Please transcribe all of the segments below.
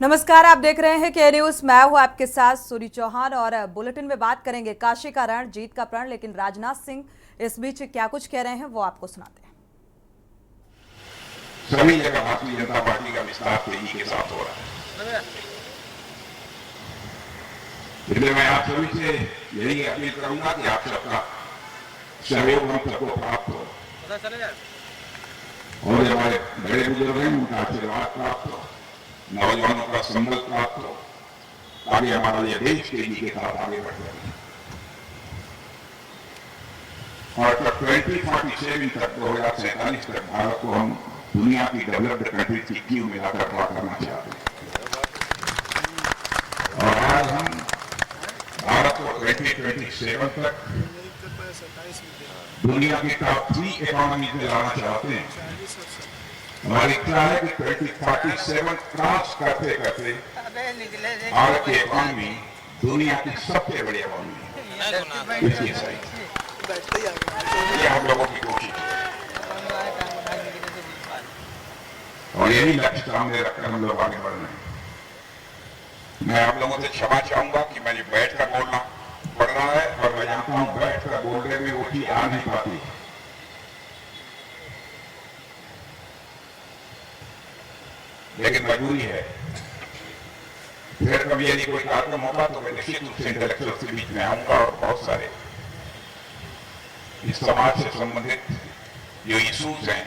नमस्कार, आप देख रहे हैं के न्यूज। मैं हूं आपके साथ सूरी चौहान और बुलेटिन में बात करेंगे काशी का रण, जीत का प्रण। लेकिन राजनाथ सिंह इस बीच क्या कुछ कह रहे हैं वो आपको सुनाते हैं। सभी जगह भारतीय जनता पार्टी का विस्तार तेजी के साथ हो रहा है, इसलिए मैं आप सभी से यही अपील करूंगा कि आप सबका सहयोग हम सबको प्राप्त हो और जो हमारे बड़े बुजुर्ग हैं उनका आशीर्वाद प्राप्त हो, नौजवानों का संबल प्राप्त हो, ताकि हमारा ये देश तेजी के साथ आगे बढ़ जाए और 2047 तक 2047 तक भारत को हम दुनिया की डेवलप्ड कंट्रीज की क्यू में लाकर खड़ा करना चाहते हैं। और आज हम भारत को 2027 तक दुनिया की टॉप 3 इकोनॉमी में लाना चाहते हैं। हमारी इच्छा है कि 2047 क्रॉस करते करते भारत की इकोनॉमी दुनिया की सबसे बड़ी इकोनॉमी है। इसकी सही ये हम लोगों की कोशिश है और यही लक्ष्य सामने रखकर हम लोग आगे बढ़ रहे हैं। मैं आप लोगों से क्षमा चाहूंगा कि मैंने बैठकर बोलना पड़ रहा है और मैं जानता हूं बैठकर बोलने में वो चीज आ नहीं पाती, लेकिन मजबूरी है। फिर कभी यदि कोई कार्यक्रम होगा तो मैं निश्चित रूप से इंटेलेक्चुअल के बीच में आऊंगा और बहुत सारे इस समाज से संबंधित जो इश्यूज हैं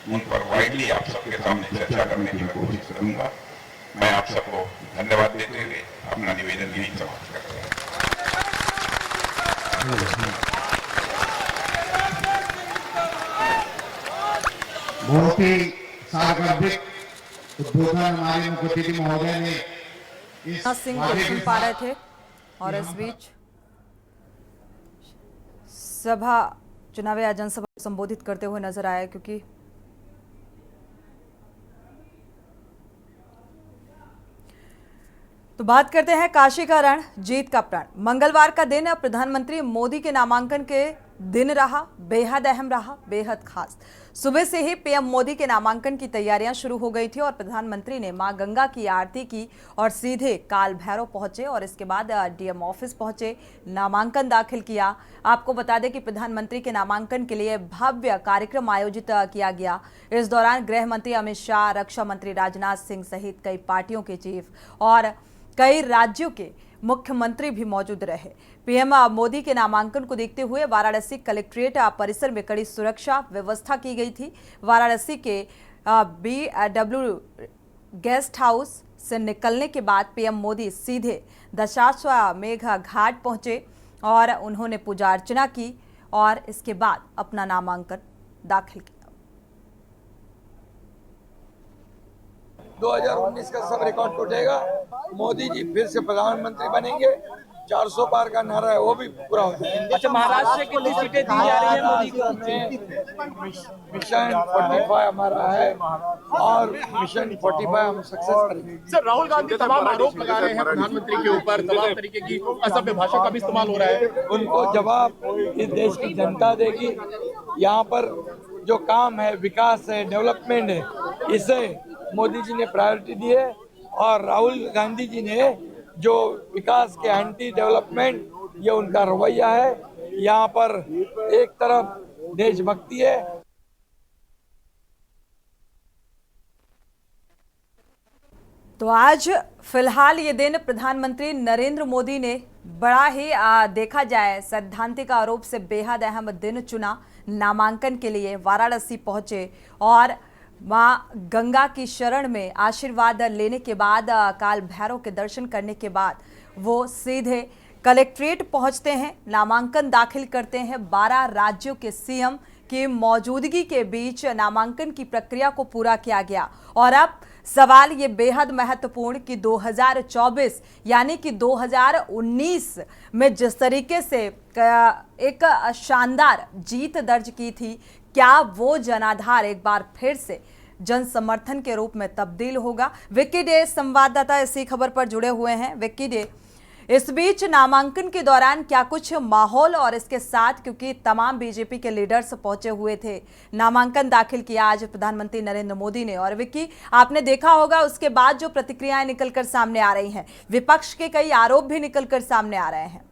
उन पर वाइडली आप सबके सामने चर्चा करने की मैं कोशिश करूंगा। मैं आप सबको धन्यवाद देते हुए अपना निवेदन यही समाप्त करता हूं। बहुत ही सार्वजनिक उद्बोधन हमारे मुख्यमंत्री महोदय ने राजनाथ सिंह को सुन पा रहे थे और इस बीच सभा चुनावी जनसभा को संबोधित करते हुए नजर आए। क्योंकि तो बात करते हैं काशी का रण, जीत का प्रण। मंगलवार का दिन प्रधानमंत्री मोदी के नामांकन के दिन रहा, बेहद अहम रहा, बेहद खास। सुबह से ही पीएम मोदी के नामांकन की तैयारियां शुरू हो गई थी और प्रधानमंत्री ने मां गंगा की आरती की और सीधे काल भैरव पहुंचे और इसके बाद डीएम ऑफिस पहुंचे, नामांकन दाखिल किया। आपको बता दें कि प्रधानमंत्री के नामांकन के लिए भव्य कार्यक्रम आयोजित किया गया। इस दौरान गृह मंत्री अमित शाह, रक्षा मंत्री राजनाथ सिंह सहित कई पार्टियों के चीफ और कई राज्यों के मुख्यमंत्री भी मौजूद रहे। पीएम मोदी के नामांकन को देखते हुए वाराणसी कलेक्ट्रेट परिसर में कड़ी सुरक्षा व्यवस्था की गई थी। वाराणसी के BW गेस्ट हाउस से निकलने के बाद पीएम मोदी सीधे दशाश्वमेध घाट पहुंचे और उन्होंने पूजा अर्चना की और इसके बाद अपना नामांकन दाखिल किया। 2019 का सब रिकॉर्ड टूटेगा। मोदी जी फिर से प्रधानमंत्री बनेंगे। 400 पार का नारा है वो भी पूरा हो जाएगा। अच्छा, महाराष्ट्र से कितनी सीटें दी जा रही है मोदी को? मिशन 45 हमारा है और मिशन 45 हम सक्सेस करेंगे। सर, राहुल गांधी तमाम आरोप लगा रहे हैं प्रधानमंत्री के ऊपर, तमाम तरीके की असभ्य भाषा का भी इस्तेमाल हो रहा है। उनको जवाब इस देश की जनता देगी। यहाँ पर जो काम है, विकास है, डेवलपमेंट है, इसे मोदी जी ने प्रायोरिटी दी है और राहुल गांधी जी ने जो विकास के एंटी डेवलपमेंट, ये उनका रवैया है। यहाँ पर एक तरफ देशभक्ति है। तो आज फिलहाल ये दिन प्रधानमंत्री नरेंद्र मोदी ने बड़ा ही देखा जाए सैद्धांतिक आरोप से बेहद अहम दिन चुना। नामांकन के लिए वाराणसी पहुंचे और मां गंगा की शरण में आशीर्वाद लेने के बाद, काल भैरव के दर्शन करने के बाद वो सीधे कलेक्ट्रेट पहुंचते हैं, नामांकन दाखिल करते हैं। 12 राज्यों के सीएम की मौजूदगी के बीच नामांकन की प्रक्रिया को पूरा किया गया। और अब सवाल ये बेहद महत्वपूर्ण कि 2024 यानी कि 2019 में जिस तरीके से एक शानदार जीत दर्ज की थी, क्या वो जनाधार एक बार फिर से जन समर्थन के रूप में तब्दील होगा? विक्की डे संवाददाता इसी खबर पर जुड़े हुए हैं। विक्की डे, इस बीच नामांकन के दौरान क्या कुछ माहौल और इसके साथ, क्योंकि तमाम बीजेपी के लीडर्स पहुंचे हुए थे, नामांकन दाखिल किया आज प्रधानमंत्री नरेंद्र मोदी ने। और विक्की, आपने देखा होगा उसके बाद जो प्रतिक्रियाएं निकलकर सामने आ रही हैं, विपक्ष के कई आरोप भी निकलकर सामने आ रहे हैं।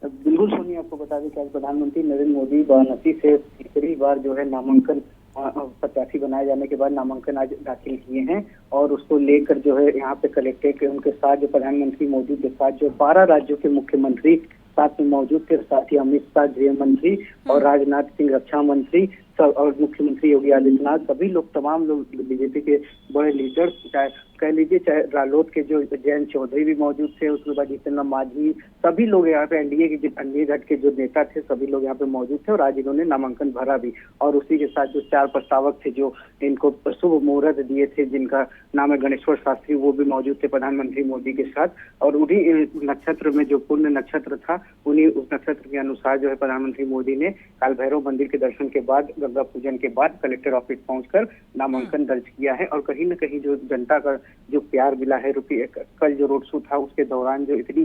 बिल्कुल सोनी, आपको बता दें कि आज प्रधानमंत्री नरेंद्र मोदी वाराणसी से तीसरी बार जो है नामांकन प्रत्याशी बनाए जाने के बाद नामांकन आज दाखिल किए हैं और उसको लेकर जो है यहाँ पे कलेक्ट्रेट के उनके साथ जो प्रधानमंत्री मोदी के साथ जो 12 राज्यों के मुख्यमंत्री साथ में मौजूद थे, साथ ही अमित शाह गृह मंत्री और राजनाथ सिंह रक्षा मंत्री और मुख्यमंत्री योगी आदित्यनाथ, सभी लोग, तमाम लोग बीजेपी के बड़े लीडर्स, चाहे कह लीजिए चाहे रालोद के जो जयंत चौधरी भी मौजूद थे, उसके बाद जितेंद्र मांझी, सभी लोग यहाँ पे एनडीए गठ के जो नेता थे सभी लोग यहाँ पे मौजूद थे और आज इन्होंने नामांकन भरा भी। और उसी के साथ जो 4 प्रस्तावक थे जो इनको शुभ मुहूर्त दिए थे, जिनका नाम है गणेश्वर शास्त्री, वो भी मौजूद थे प्रधानमंत्री मोदी के साथ। और उन्हीं नक्षत्र में जो पुण्य नक्षत्र था, उन्हीं उस नक्षत्र के अनुसार जो है प्रधानमंत्री मोदी ने काल भैरव मंदिर के दर्शन के बाद, गंगा पूजन के बाद कलेक्टर ऑफिस पहुंचकर नामांकन दर्ज किया है। और कहीं न कहीं जो जनता का जो प्यार मिला है, कल जो रोड शो था उसके दौरान जो इतनी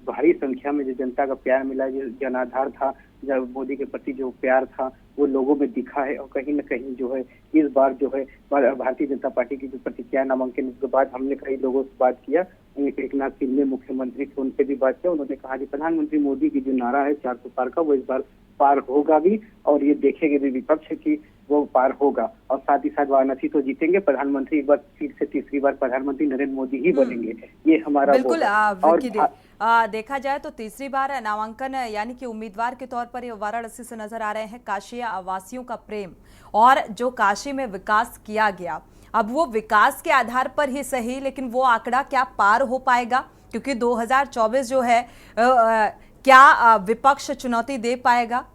भारी संख्या में जो जनता का प्यार मिला, जो जनाधार था, जब मोदी के प्रति जो प्यार था वो लोगों में दिखा है। और कहीं न कहीं जो है इस बार जो है भारतीय जनता पार्टी की जो प्रतिक्रिया नामांकन के बाद, हमने कई लोगों से बात किया, एकनाथ शिंदे मुख्यमंत्री थे, उनसे भी बात किया, उन्होंने कहा कि प्रधानमंत्री मोदी की जो नारा है 400 पार का, वो इस बार पार होगा भी और ये देखेंगे भी विपक्ष की वो पार होगा। और साथ ही साथ वाराणसी तो जीतेंगे, प्रधानमंत्री एक बार फिर से तीसरी बार प्रधानमंत्री नरेंद्र मोदी ही बनेंगे, ये हमारा बिल्कुल। और देखा जाए तो तीसरी बार नामांकन यानी कि उम्मीदवार के तौर पर ये वाराणसी से नजर आ रहे हैं काशी वासियों का प्रेम और जो काशी में विकास किया गया, अब वो विकास के आधार पर ही सही, लेकिन वो आंकड़ा क्या पार हो पाएगा? क्योंकि 2024 जो है क्या विपक्ष चुनौती दे पाएगा?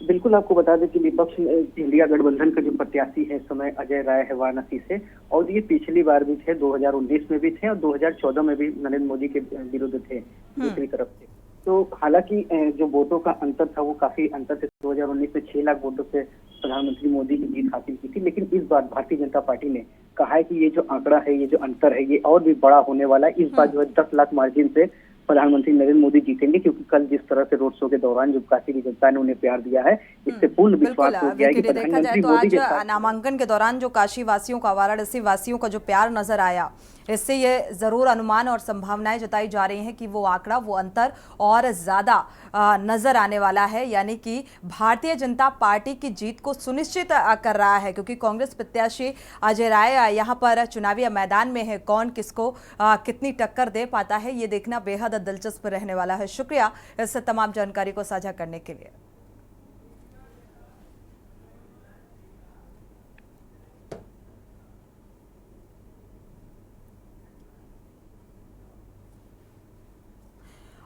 बिल्कुल, आपको बता दें कि विपक्ष इंडिया गठबंधन का जो प्रत्याशी है इस समय अजय राय है वाराणसी से, और ये पिछली बार भी थे, 2019 में भी थे और 2014 में भी नरेंद्र मोदी के विरुद्ध थे दूसरी तरफ से। तो हालांकि जो वोटों का अंतर था वो काफी अंतर से 2019 में 6 लाख वोटों से प्रधानमंत्री मोदी की जीत हासिल की थी। लेकिन इस बार भारतीय जनता पार्टी ने कहा है कि ये जो आंकड़ा है, ये जो अंतर है, ये और भी बड़ा होने वाला है। इस बार जो है 10 लाख मार्जिन से प्रधानमंत्री नरेंद्र मोदी जीतेंगे, क्योंकि कल जिस तरह से रोड शो के दौरान जो काशी की जनता ने उन्हें प्यार दिया है, इससे पूर्ण विश्वास हो गया है कि प्रधानमंत्री मोदी के साथ नामांकन के दौरान जो काशी वासियों का, वाराणसी वासियों का जो प्यार नजर आया, इससे ये जरूर अनुमान और संभावनाएं जताई जा रही हैं कि वो आंकड़ा, वो अंतर और ज्यादा नजर आने वाला है, यानी कि भारतीय जनता पार्टी की जीत को सुनिश्चित कर रहा है। क्योंकि कांग्रेस प्रत्याशी अजय राय यहाँ पर चुनावी मैदान में है, कौन किसको कितनी टक्कर दे पाता है, ये देखना बेहद दिलचस्प रहने वाला है। शुक्रिया इस तमाम जानकारी को साझा करने के लिए।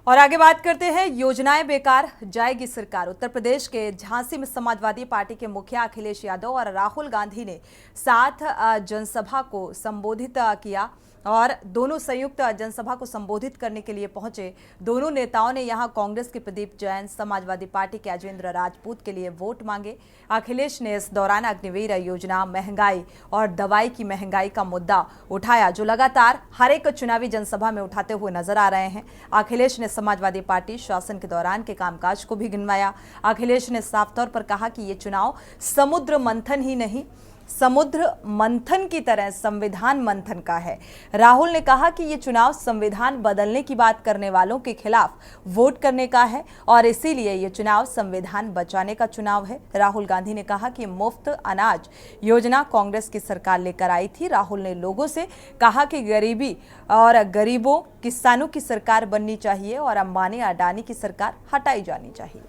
और आगे बात करते हैं, योजनाएं बेकार जाएगी सरकार। उत्तर प्रदेश के झांसी में समाजवादी पार्टी के मुखिया अखिलेश यादव और राहुल गांधी ने साथ जनसभा को संबोधित किया और दोनों संयुक्त जनसभा को संबोधित करने के लिए पहुंचे। दोनों नेताओं ने यहां कांग्रेस के प्रदीप जैन, समाजवादी पार्टी के अजेंद्र राजपूत के लिए वोट मांगे। अखिलेश ने इस दौरान अग्निवीर योजना, महंगाई और दवाई की महंगाई का मुद्दा उठाया, जो लगातार हर एक चुनावी जनसभा में उठाते हुए नजर आ रहे हैं। अखिलेश ने समाजवादी पार्टी शासन के दौरान के कामकाज को भी गिनवाया। अखिलेश ने साफ तौर पर कहा कि ये चुनाव समुद्र मंथन ही नहीं, समुद्र मंथन की तरह संविधान मंथन का है। राहुल ने कहा कि ये चुनाव संविधान बदलने की बात करने वालों के खिलाफ वोट करने का है और इसीलिए ये चुनाव संविधान बचाने का चुनाव है। राहुल गांधी ने कहा कि मुफ्त अनाज योजना कांग्रेस की सरकार लेकर आई थी। राहुल ने लोगों से कहा कि गरीबी और गरीबों, किसानों की सरकार बननी चाहिए और अंबानी अडानी की सरकार हटाई जानी चाहिए।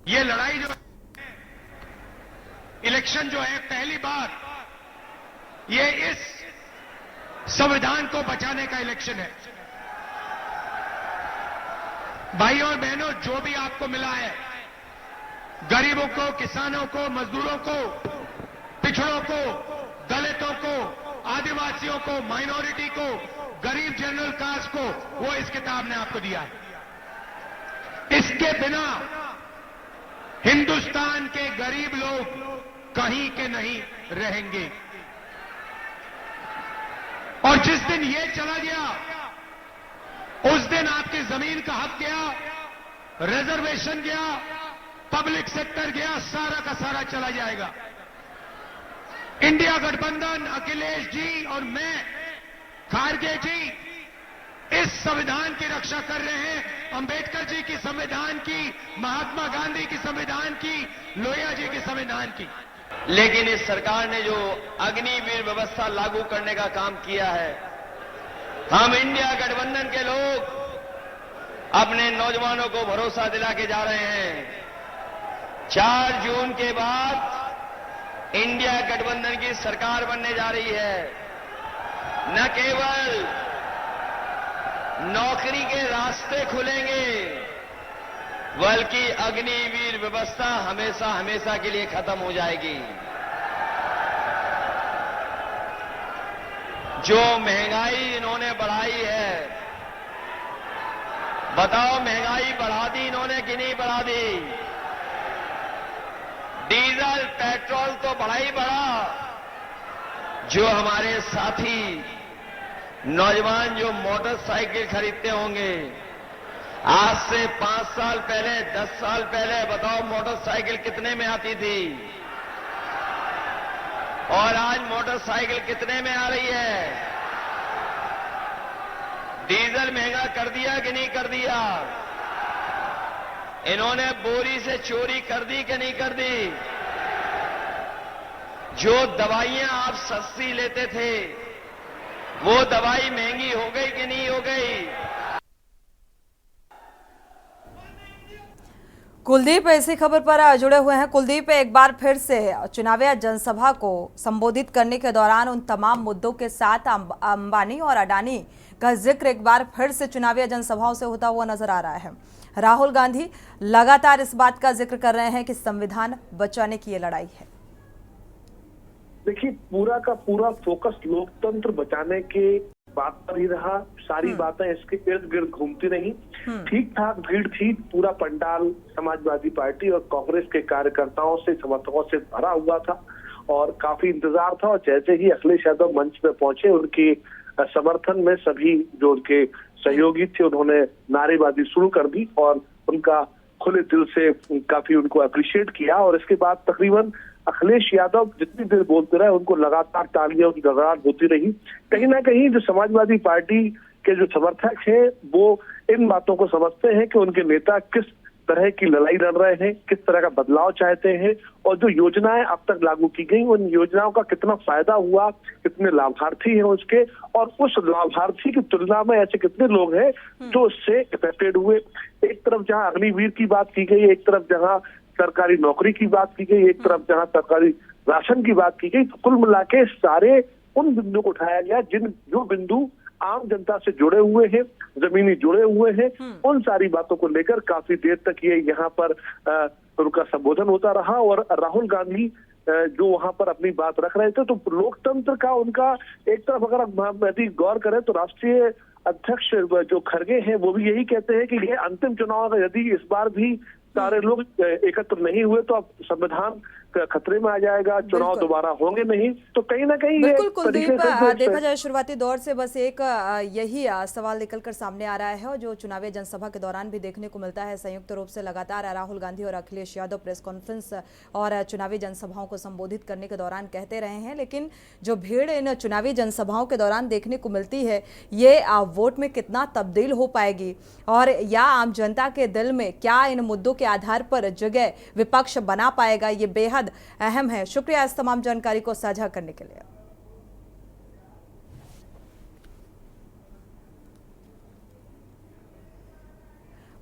ये लड़ाई जो इलेक्शन जो है, पहली बार ये इस संविधान को बचाने का इलेक्शन है। भाइयों और बहनों, जो भी आपको मिला है, गरीबों को, किसानों को, मजदूरों को, पिछड़ों को, दलितों को, आदिवासियों को, माइनॉरिटी को, गरीब जनरल कास्ट को, वो इस किताब ने आपको दिया है। इसके बिना हिंदुस्तान के गरीब लोग कहीं के नहीं रहेंगे। और जिस दिन ये चला गया, उस दिन आपकी जमीन का हक गया, रिजर्वेशन गया, पब्लिक सेक्टर गया, सारा का सारा चला जाएगा। इंडिया गठबंधन, अखिलेश जी और मैं, खारगे जी, इस संविधान की रक्षा कर रहे हैं। अंबेडकर जी की संविधान की, महात्मा गांधी की संविधान की, लोहिया जी की संविधान की। लेकिन इस सरकार ने जो अग्निवीर व्यवस्था लागू करने का काम किया है, हम इंडिया गठबंधन के लोग अपने नौजवानों को भरोसा दिला के जा रहे हैं। 4 जून के बाद इंडिया गठबंधन की सरकार बनने जा रही है। न केवल नौकरी के रास्ते खुलेंगे, बल्कि अग्निवीर व्यवस्था हमेशा हमेशा के लिए खत्म हो जाएगी। जो महंगाई इन्होंने बढ़ाई है, बताओ महंगाई बढ़ा दी इन्होंने कि नहीं बढ़ा दी? डीजल पेट्रोल तो बढ़ा ही बढ़ा। जो हमारे साथी नौजवान जो मोटरसाइकिल खरीदते होंगे, आज से 5 साल पहले, 10 साल पहले बताओ मोटरसाइकिल कितने में आती थी, और आज मोटरसाइकिल कितने में आ रही है? डीजल महंगा कर दिया कि नहीं कर दिया? इन्होंने बोरी से चोरी कर दी कि नहीं कर दी? जो दवाइयां आप सस्ती लेते थे, वो दवाई महंगी हो गई कि नहीं हो गई? कुलदीप इसी खबर पर जुड़े हुए हैं। कुलदीप, एक बार फिर से चुनावी जनसभा को संबोधित करने के दौरान उन तमाम मुद्दों के साथ अंबानी और अडानी का जिक्र एक बार फिर से चुनावी जनसभाओं से होता हुआ नजर आ रहा है। राहुल गांधी लगातार इस बात का जिक्र कर रहे हैं कि संविधान बचाने की ये लड़ाई है। देखिए, पूरा का पूरा फोकस लोकतंत्र बचाने के बात पर ही रहा। सारी बातें इसके इर्द गिर्द घूमती रही। ठीक ठाक भीड़ थी, पूरा पंडाल समाजवादी पार्टी और कांग्रेस के कार्यकर्ताओं से, समर्थकों से भरा हुआ था और काफी इंतजार था। और जैसे ही अखिलेश यादव मंच पे पहुंचे, उनके समर्थन में सभी जो उनके सहयोगी थे उन्होंने नारेबाजी शुरू कर दी और उनका खुले दिल से काफी उनको अप्रिशिएट किया। और इसके बाद तकरीबन अखिलेश यादव जितनी देर बोलते रहे, उनको लगातार तालियां की गड़गड़ाहट होती रही। कहीं ना कहीं जो समाजवादी पार्टी के जो समर्थक हैं, वो इन बातों को समझते हैं कि उनके नेता किस तरह की लड़ाई लड़ रहे हैं, किस तरह का बदलाव चाहते हैं, और जो योजनाएं अब तक लागू की गई, उन योजनाओं का कितना फायदा हुआ, कितने लाभार्थी हैं उसके, और उस लाभार्थी की तुलना में ऐसे कितने लोग हैं जो उससे इफेक्टेड हुए। एक तरफ जहां अग्निवीर की बात की गई, एक तरफ जहां सरकारी नौकरी की बात की गई, एक तरफ जहां सरकारी राशन की बात की गई, तो कुल मिला के सारे उन बिंदु को उठाया गया जो बिंदु आम जनता से जुड़े हुए हैं, जमीनी जुड़े हुए हैं। उन सारी बातों को लेकर काफी देर तक ये यहाँ पर उनका संबोधन होता रहा। और राहुल गांधी जो वहां पर अपनी बात रख रहे थे, तो लोकतंत्र का उनका एक तरफ अगर यदि गौर करें तो राष्ट्रीय अध्यक्ष जो खड़गे हैं वो भी यही कहते हैं कि ये अंतिम चुनाव है, यदि इस बार भी सारे लोग एकत्र नहीं हुए तो अब संविधान खतरे में आ जाएगा, चुनाव दोबारा होंगे नहीं। तो कहीं ना कहीं बिल्कुल कुलदीप, देखा जाए शुरुआती दौर से बस एक यही सवाल निकलकर सामने आ रहा है और जो चुनावी जनसभा के दौरान भी देखने को मिलता है। संयुक्त रूप से लगातार राहुल गांधी और अखिलेश यादव प्रेस कॉन्फ्रेंस और चुनावी जनसभाओं को संबोधित करने के दौरान कहते रहे हैं, लेकिन जो भीड़ इन चुनावी जनसभाओं के दौरान देखने को मिलती है, ये वोट में कितना तब्दील हो पाएगी और या आम जनता के दिल में क्या इन मुद्दों के आधार पर जगह विपक्ष बना पाएगा, ये बेहद अहम है। शुक्रिया इस तमाम जानकारी को साझा करने के लिए।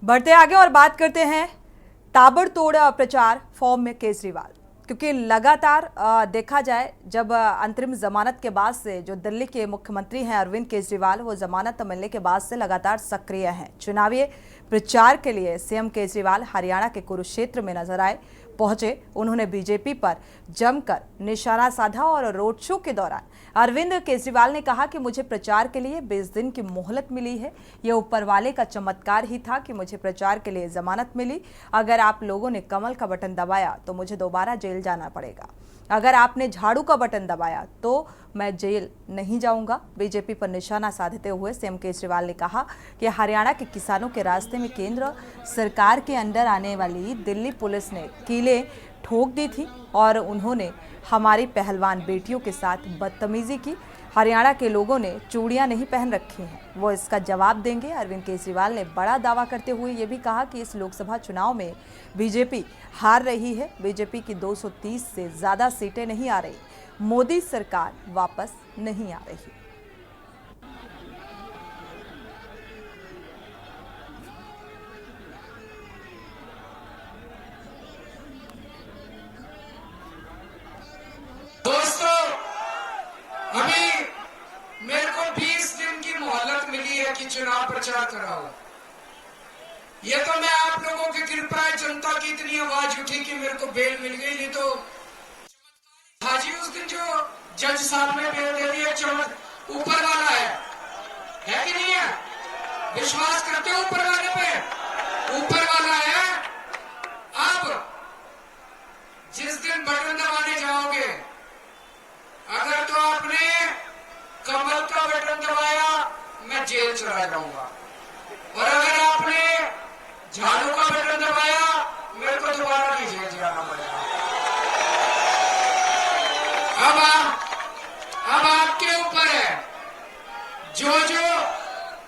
बढ़ते आगे और बात करते हैं ताबड़तोड़ प्रचार फॉर्म में केजरीवाल, क्योंकि लगातार देखा जाए जब अंतरिम जमानत के बाद से जो दिल्ली के मुख्यमंत्री हैं अरविंद केजरीवाल, वो जमानत मिलने के बाद से लगातार सक्रिय हैं। चुनावी प्रचार के लिए सीएम केजरीवाल हरियाणा के कुरुक्षेत्र में नजर आए। पहुंचे। उन्होंने बीजेपी पर जमकर निशाना साधा और रोड शो के दौरान अरविंद केजरीवाल ने कहा कि मुझे प्रचार के लिए 20 दिन की मोहलत मिली है। यह ऊपर वाले का चमत्कार ही था कि मुझे प्रचार के लिए जमानत मिली। अगर आप लोगों ने कमल का बटन दबाया तो मुझे दोबारा जेल जाना पड़ेगा। अगर आपने झाड़ू का बटन दबाया तो मैं जेल नहीं जाऊंगा। बीजेपी पर निशाना साधते हुए सीएम केजरीवाल ने कहा कि हरियाणा के किसानों के रास्ते में केंद्र सरकार के अंडर आने वाली दिल्ली पुलिस ने कीलें ठोक दी थी और उन्होंने हमारी पहलवान बेटियों के साथ बदतमीजी की। हरियाणा के लोगों ने चूड़ियां नहीं पहन रखी हैं, वो इसका जवाब देंगे। अरविंद केजरीवाल ने बड़ा दावा करते हुए ये भी कहा कि इस लोकसभा चुनाव में बीजेपी हार रही है। बीजेपी की 230 से ज्यादा सीटें नहीं आ रही। मोदी सरकार वापस नहीं आ रही। दोस्तों, अभी मेरे को 20 दिन की मोहलत मिली है कि चुनाव प्रचार कराओ। ये तो मैं आप लोगों की कृपा है, जनता की इतनी आवाज उठी कि मेरे को बेल मिल गई। नहीं तो हाजी उस दिन जो जज साहब ने बेल दे दिया, चमक ऊपर वाला है कि नहीं है? विश्वास करते हो ऊपर वाले पे? ऊपर वाला है। अब जिस दिन बटन दबाने जाओगे, अगर तो आपने कमल का बटन दबाया, मैं जेल चला जाऊंगा। और अगर आपने झाड़ू का बटन दबाया, मेरे को दोबारा नहीं जेल जाना पड़ेगा। अब आपके ऊपर है। जो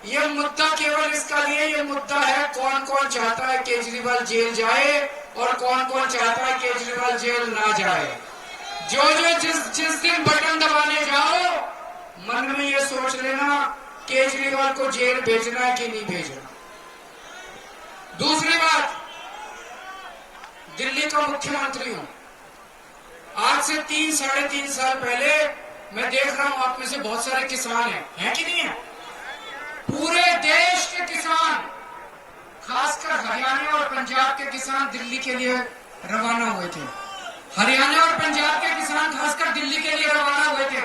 ये मुद्दा केवल इसका लिए ये मुद्दा है कौन कौन चाहता है केजरीवाल जेल जाए और कौन कौन चाहता है केजरीवाल जेल ना जाए। जिस दिन बटन दबाने जाओ, मन में ये सोच लेना केजरीवाल को जेल भेजना है कि नहीं भेजना। दूसरी बात, दिल्ली का मुख्यमंत्री हूं। आज से 3-3.5 साल पहले मैं देख रहा हूं आप में से बहुत सारे किसान हैं कि नहीं है? पूरे देश के किसान, खासकर हरियाणा और पंजाब के किसान दिल्ली के लिए रवाना हुए थे। हरियाणा और पंजाब के किसान खासकर दिल्ली के लिए रवाना हुए थे।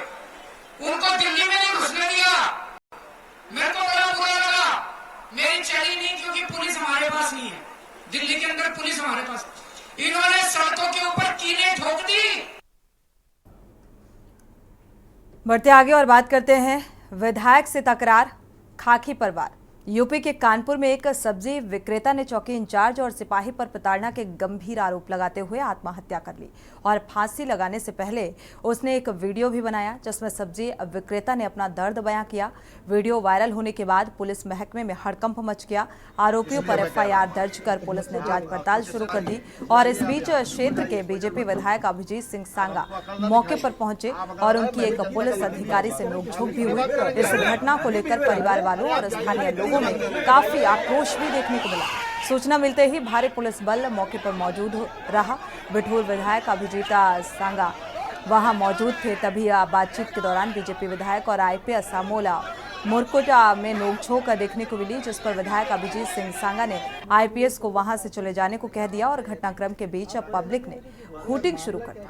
उनको दिल्ली में नहीं घुसने दिया। मेरे को बड़ा बुरा लगा। मेरी चली नहीं, क्योंकि पुलिस हमारे पास नहीं है। दिल्ली के अंदर पुलिस हमारे पास। इन्होंने सड़कों के ऊपर कीलें ठोक दी। बढ़ते आगे और बात करते हैं विधायक से तकरार, खाकी परिवार। यूपी के कानपुर में एक सब्जी विक्रेता ने चौकी इंचार्ज और सिपाही पर प्रताड़ना के गंभीर आरोप लगाते हुए आत्महत्या कर ली और फांसी लगाने से पहले उसने एक वीडियो भी बनाया जिसमें सब्जी विक्रेता ने अपना दर्द बयां किया। वीडियो वायरल होने के बाद पुलिस महकमे में हड़कंप मच गया। आरोपियों पर एफआईआर दर्ज कर पुलिस ने जांच पड़ताल शुरू कर दी और इस बीच क्षेत्र के बीजेपी विधायक अभिजीत सिंह सांगा मौके पर पहुंचे और उनकी एक पुलिस अधिकारी से नोकझोंक भी हुई। इस घटना को लेकर परिवार वालों और स्थानीय लोगों में काफी आक्रोश भी देखने को मिला। सूचना मिलते ही भारी पुलिस बल मौके पर मौजूद रहा। बिठूर विधायक अभिजीत सांगा वहां मौजूद थे। तभी बातचीत के दौरान बीजेपी विधायक और आईपीएस अमोला मुरकुटा में नोकझोंक देखने को मिली, जिस पर विधायक अभिजीत सिंह सांगा ने आईपीएस को वहां से चले जाने को कह दिया और घटनाक्रम के बीच अब पब्लिक ने हूटिंग शुरू कर दी।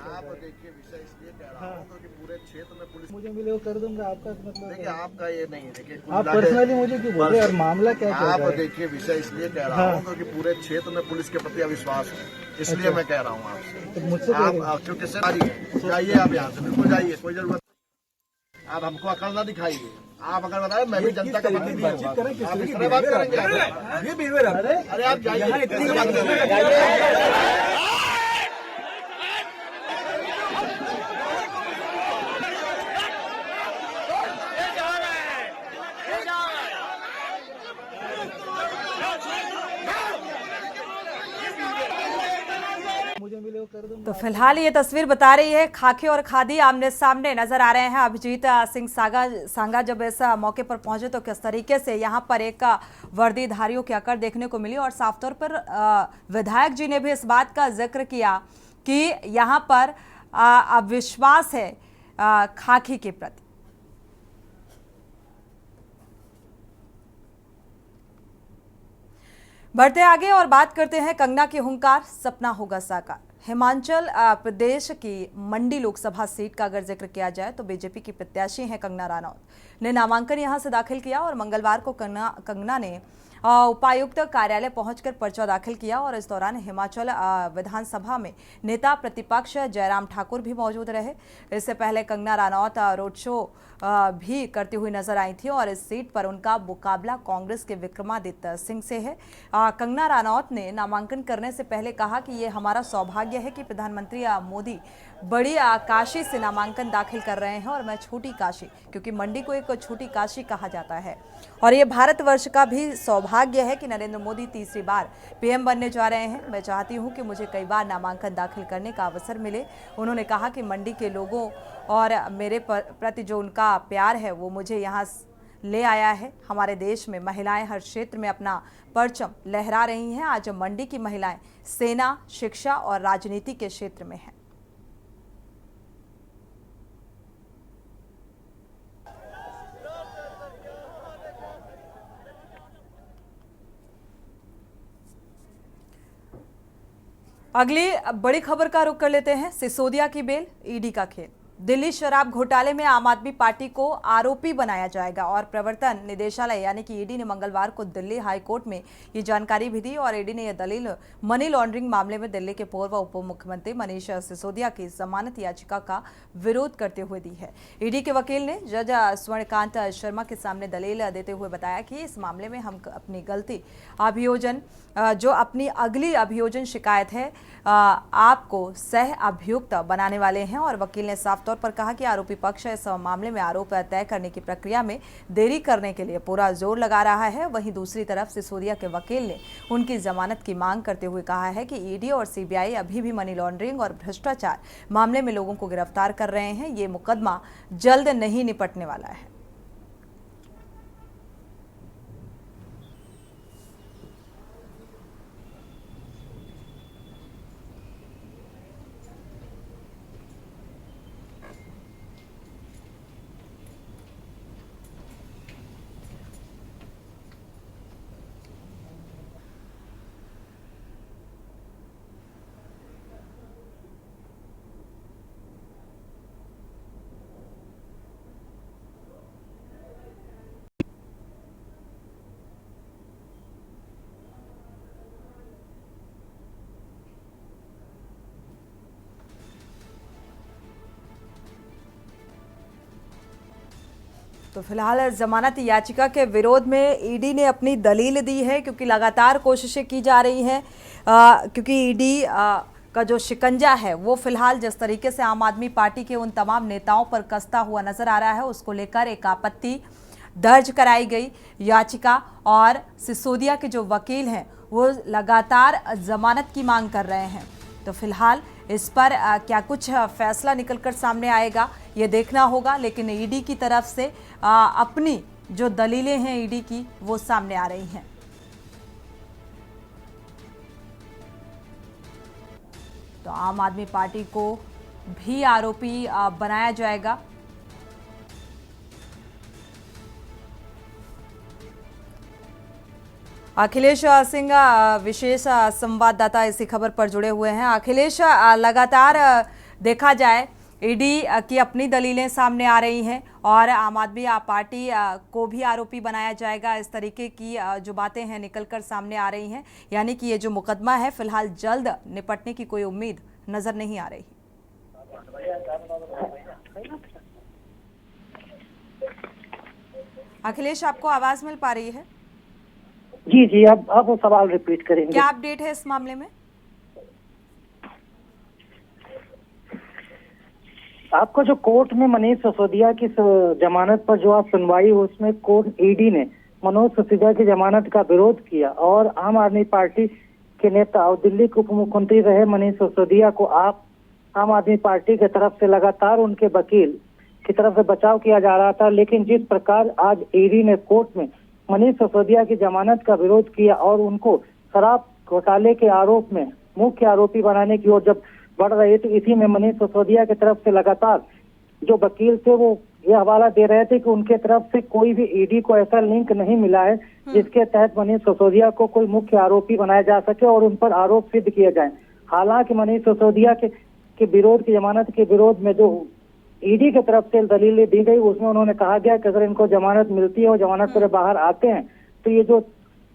मुझे मिले वो कर दूंगा, आपका मतलब देखिए आपका ये नहीं है। देखिए आप पर्सनली मुझे क्यों बोल रहे हैं और मामला क्या चल रहा है? आप देखिए विषय इसलिए कह रहा हूँ क्योंकि पूरे क्षेत्र में पुलिस के प्रति अविश्वास है, इसलिए मैं कह रहा हूँ आपसे। तो मुझसे आप क्योंकि जाइए, आप यहाँ से बिल्कुल जाइए, कोई जरूरत नहीं। आप हमको अकल ना दिखाइए। आप अगर बताए मैं भी जनता का प्रतिनिधि हूँ, आप इस तरह बात करेंगे? अरे आप जाइए। तो फिलहाल ये तस्वीर बता रही है खाकी और खादी आमने सामने नजर आ रहे हैं। अभिजीत सिंह सांगा जब इस मौके पर पहुंचे तो किस तरीके से यहां पर एक वर्दीधारियों की अकड़ देखने को मिली और साफ तौर पर विधायक जी ने भी इस बात का जिक्र किया कि यहां पर अविश्वास है खाकी के प्रति। बढ़ते आगे और बात करते हैं कंगना की हुंकार, सपना होगा साकार। हिमाचल प्रदेश की मंडी लोकसभा सीट का अगर जिक्र किया जाए तो बीजेपी की प्रत्याशी हैं कंगना रनौत ने नामांकन यहां से दाखिल किया और मंगलवार को कंगना ने उपायुक्त कार्यालय पहुंचकर पर्चा दाखिल किया और इस दौरान हिमाचल विधानसभा में नेता प्रतिपक्ष जयराम ठाकुर भी मौजूद रहे। इससे पहले कंगना रनौत रोड शो भी करती हुई नजर आई थी और इस सीट पर उनका मुकाबला कांग्रेस के विक्रमादित्य सिंह से है। कंगना रनौत ने नामांकन करने से पहले कहा कि ये हमारा सौभाग्य है कि प्रधानमंत्री मोदी बड़ी काशी से नामांकन दाखिल कर रहे हैं और मैं छोटी काशी, क्योंकि मंडी को एक छोटी काशी कहा जाता है और ये भारतवर्ष का भी सौभाग्य है कि नरेंद्र मोदी तीसरी बार पीएम बनने जा रहे हैं। मैं चाहती हूं कि मुझे कई बार नामांकन दाखिल करने का अवसर मिले। उन्होंने कहा कि मंडी के लोगों और मेरे प्रति जो उनका प्यार है वो मुझे यहाँ ले आया है। हमारे देश में महिलाएं हर क्षेत्र में अपना परचम लहरा रही हैं। आज मंडी की महिलाएं सेना, शिक्षा और राजनीति के क्षेत्र में हैं। अगली बड़ी खबर का रुख कर लेते हैं। सिसोदिया की बेल, ईडी का खेल। दिल्ली शराब घोटाले में आम आदमी पार्टी को आरोपी बनाया जाएगा और प्रवर्तन निदेशालय यानी कि ईडी ने मंगलवार को दिल्ली हाई कोर्ट में ये जानकारी भी दी और ईडी ने यह दलील मनी लॉन्ड्रिंग मामले में दिल्ली के पूर्व उप मुख्यमंत्री मनीष सिसोदिया की जमानत याचिका का विरोध करते हुए दी है। ईडी के वकील ने जज स्वर्णकांत शर्मा के सामने दलील देते हुए बताया कि इस मामले में हम अपनी गलती अभियोजन जो अपनी अगली अभियोजन शिकायत है आपको सह अभियुक्त बनाने वाले हैं और वकील ने साफ तौर पर कहा कि आरोपी पक्ष इस मामले में आरोप तय करने की प्रक्रिया में देरी करने के लिए पूरा जोर लगा रहा है। वहीं दूसरी तरफ सिसोदिया के वकील ने उनकी जमानत की मांग करते हुए कहा है कि ईडी और सीबीआई अभी भी मनी लॉन्ड्रिंग और भ्रष्टाचार मामले में लोगों को गिरफ्तार कर रहे हैं। ये मुकदमा जल्द नहीं निपटने वाला है। तो फिलहाल जमानत याचिका के विरोध में ईडी ने अपनी दलील दी है, क्योंकि लगातार कोशिशें की जा रही हैं क्योंकि ईडी का जो शिकंजा है वो फिलहाल जिस तरीके से आम आदमी पार्टी के उन तमाम नेताओं पर कसता हुआ नजर आ रहा है उसको लेकर एक आपत्ति दर्ज कराई गई याचिका और सिसोदिया के जो वकील हैं वो लगातार जमानत की मांग कर रहे हैं। तो फिलहाल इस पर क्या कुछ फैसला निकलकर सामने आएगा ये देखना होगा, लेकिन ईडी की तरफ से अपनी जो दलीलें हैं ईडी की वो सामने आ रही हैं। तो आम आदमी पार्टी को भी आरोपी बनाया जाएगा। अखिलेश सिंह विशेष संवाददाता इसी खबर पर जुड़े हुए हैं। अखिलेश, लगातार देखा जाए ईडी की अपनी दलीलें सामने आ रही हैं और आम आदमी पार्टी को भी आरोपी बनाया जाएगा, इस तरीके की जो बातें हैं निकलकर सामने आ रही हैं, यानी कि ये जो मुकदमा है फिलहाल जल्द निपटने की कोई उम्मीद नजर नहीं आ रही। अखिलेश, आपको आवाज मिल पा रही है? जी जी, अब वो सवाल रिपीट करेंगे। क्या अपडेट है इस मामले में? आपको जो कोर्ट में मनीष सिसोदिया की जमानत पर जो आप सुनवाई हुई उसमें कोर्ट ईडी ने मनोज सिसोदिया की जमानत का विरोध किया और आम आदमी पार्टी के नेता और दिल्ली के उप मुख्यमंत्री रहे मनीष सिसोदिया को आम आदमी पार्टी की तरफ से लगातार उनके वकील की तरफ से बचाव किया जा रहा था। लेकिन जिस प्रकार आज ईडी ने कोर्ट में मनीष सिसोदिया की जमानत का विरोध किया और उनको शराब घोटाले के आरोप में मुख्य आरोपी बनाने की ओर जब बढ़ रहे थे, इसी में मनीष सिसोदिया की तरफ से लगातार जो वकील थे वो ये हवाला दे रहे थे कि उनके तरफ से कोई भी ईडी को ऐसा लिंक नहीं मिला है जिसके तहत मनीष सिसोदिया को कोई मुख्य आरोपी बनाया जा सके और उन पर आरोप सिद्ध किए जाए। हालांकि मनीष सिसोदिया के विरोध की जमानत के विरोध में जो ईडी की तरफ से दलीलें दी गई उसमें उन्होंने कहा गया कि अगर इनको जमानत मिलती है और जमानत पर बाहर आते हैं तो ये जो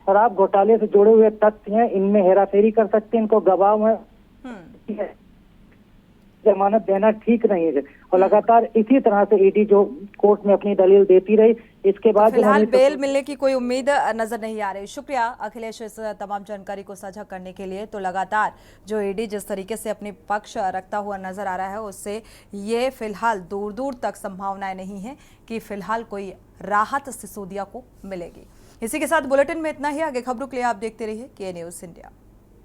शराब घोटाले से जुड़े हुए तथ्य हैं इनमें हेराफेरी कर सकते हैं, इनको गवाह है, जमानत देना ठीक नहीं है। और लगातार इसी तरह से ईडी जो कोर्ट में अपनी दलील देती रही, इसके बाद फिलहाल बेल मिलने की कोई उम्मीद नजर नहीं आ रही। शुक्रिया अखिलेश इस तमाम जानकारी को साझा करने के लिए। तो लगातार जो ईडी जिस तरीके से अपनी पक्ष रखता हुआ नजर आ रहा है उससे ये फिलहाल दूर दूर तक संभावनाएं नहीं है कि फिलहाल कोई राहत सिसोदिया को मिलेगी। इसी के साथ बुलेटिन में इतना ही। आगे खबरों के लिए आप देखते रहिए के न्यूज़ इंडिया।